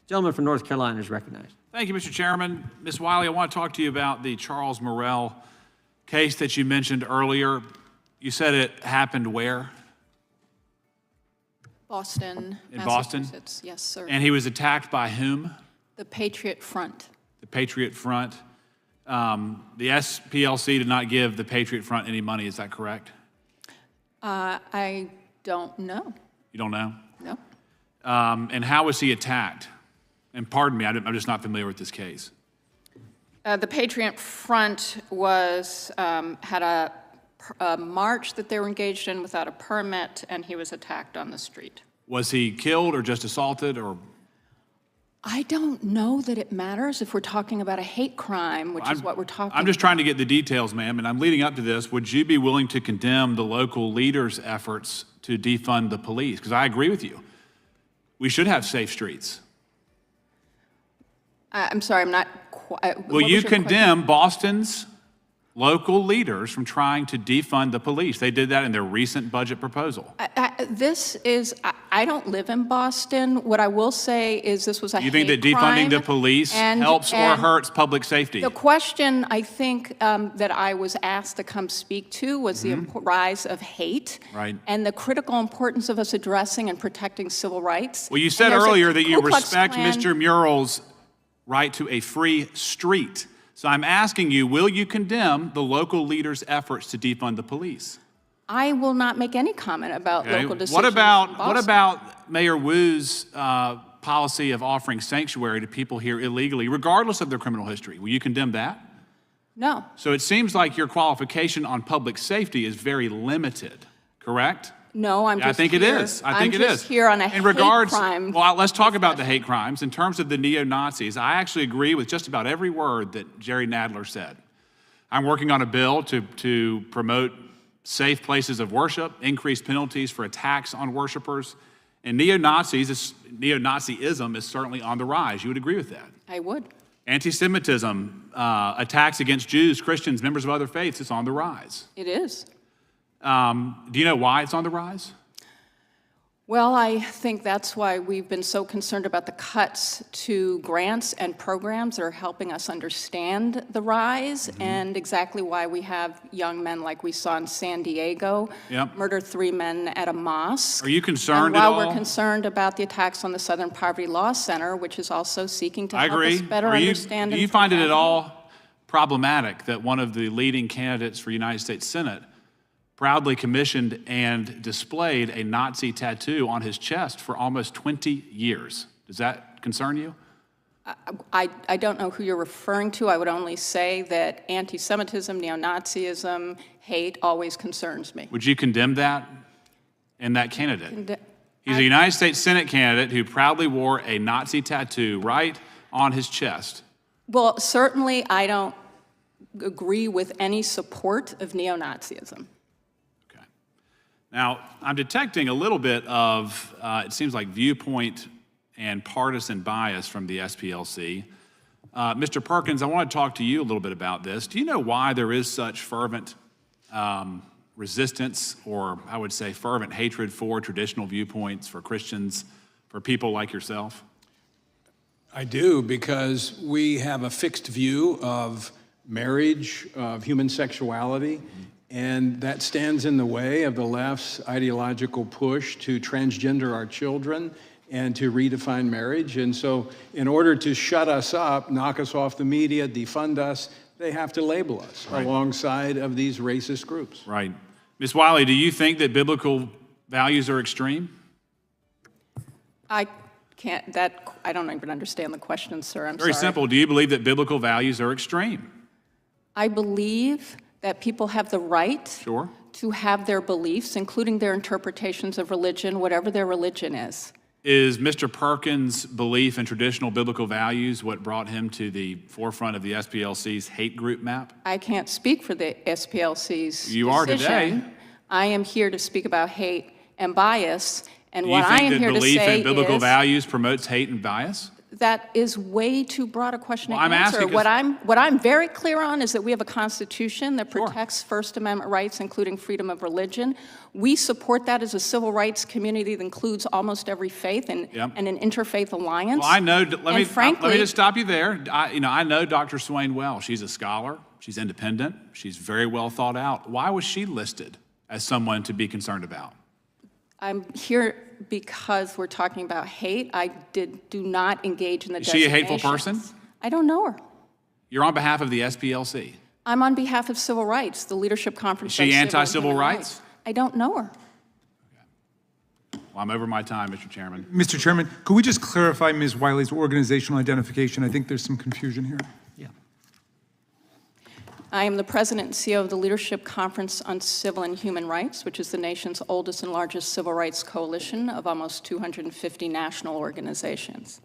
Gentleman from North Carolina is recognized. Thank you, Mr. Chairman. Ms. Wiley, I want to talk to you about the Charles Morrell case that you mentioned earlier. You said it happened where? Boston, In Boston? Massachusetts. Yes, sir. And he was attacked by whom? The Patriot Front. The Patriot Front. The SPLC did not give the Patriot Front any money, is that correct? I don't know. You don't know? No. And how was he attacked? And pardon me, I'm just not familiar with this case. The Patriot Front was had a march that they were engaged in without a permit, and he was attacked on the street. Was he killed or just assaulted or? I don't know that it matters if we're talking about a hate crime, which is what we're talking about. I'm just trying to get the details, ma'am, and I'm leading up to this. Would you be willing to condemn the local leaders' efforts to defund the police? Because I agree with you. We should have safe streets. I'm sorry, I'm not quite. Will you condemn Boston's local leaders from trying to defund the police? They did that in their recent budget proposal. I don't live in Boston. What I will say is this was a hate crime. You think that defunding the police helps or hurts public safety? The question I think that I was asked to come speak to was the rise of hate and the critical importance of us addressing and protecting civil rights. Well, you said earlier that you respect Mr. Murrell's right to a free street. So I'm asking you, will you condemn the local leaders' efforts to defund the police? I will not make any comment about local decisions. What about Mayor Wu's policy of offering sanctuary to people here illegally, regardless of their criminal history? Will you condemn that? No. So it seems like your qualification on public safety is very limited, correct? No, I'm just I think here. it is. I think it is. I'm just here on a hate crime. Well, let's talk about the hate crimes. In terms of the neo-Nazis, I actually agree with just about every word that Jerry Nadler said. I'm working on a bill to promote safe places of worship, increase penalties for attacks on worshipers, and neo-Nazism is certainly on the rise. You would agree with that? I would. Anti-Semitism, attacks against Jews, Christians, members of other faiths, it's on the rise. It is. Do you know why it's on the rise? Well, I think that's why we've been so concerned about the cuts to grants and programs that are helping us understand the rise and exactly why we have young men like we saw in San Diego murder 3 men at a mosque. Are you concerned at all? While we're concerned about the attacks on the Southern Poverty Law Center, which is also seeking to help us better understand. Do you find it at all problematic that one of the leading candidates for United States Senate proudly commissioned and displayed a Nazi tattoo on his chest for almost 20 years? Does that concern you? I don't know who you're referring to. I would only say that anti-Semitism, neo-Nazism, hate always concerns me. Would you condemn that and that candidate? He's a United States Senate candidate who proudly wore a Nazi tattoo right on his chest. Well, certainly I don't agree with any support of neo-Nazism. Now, I'm detecting a little bit of, it seems like, viewpoint and partisan bias from the SPLC. Mr. Perkins, I want to talk to you a little bit about this. Do you know why there is such fervent resistance, or I would say fervent hatred for traditional viewpoints, for Christians, for people like yourself? I do, because we have a fixed view of marriage, of human sexuality, and that stands in the way of the left's ideological push to transgender our children and to redefine marriage. And so in order to shut us up, knock us off the media, defund us, they have to label us alongside of these racist groups. Right. Ms. Wiley, do you think that biblical values are extreme? I don't even understand the question, sir. I'm sorry. Very simple. Do you believe that biblical values are extreme? I believe that people have the right to have their beliefs, including their interpretations of religion, whatever their religion is. Is Mr. Perkins' belief in traditional biblical values what brought him to the forefront of the SPLC's hate group map? I can't speak for the SPLC's You are today. I am here to speak about hate and bias, and what I am here to say is... Do you think that belief in biblical values promotes hate and bias? That is way too broad a question to Well, I'm answer. asking What I'm very clear on is that we have a Constitution that Sure. protects First Amendment rights, including freedom of religion. We support that as a civil rights community that includes almost every faith and, Yep. and an interfaith alliance. Well, I know, let me frankly, just stop you there. I know Dr. Swain well. She's a scholar, she's independent, she's very well thought out. Why was she listed as someone to be concerned about? I'm here because we're talking about hate. I do not engage in the Is she a hateful designations. person? I don't know her. You're on behalf of the SPLC. I'm on behalf of civil rights, the Leadership Conference. Is she on Civil and anti-civil Human rights? I don't know her. Well, I'm over my time, Mr. Chairman. Mr. Chairman, could we just clarify Ms. Wiley's organizational identification? I think there's some confusion here. Yeah. I am the president and CEO of the Leadership Conference on Civil and Human Rights, which is the nation's oldest and largest civil rights coalition of almost 250 national organizations.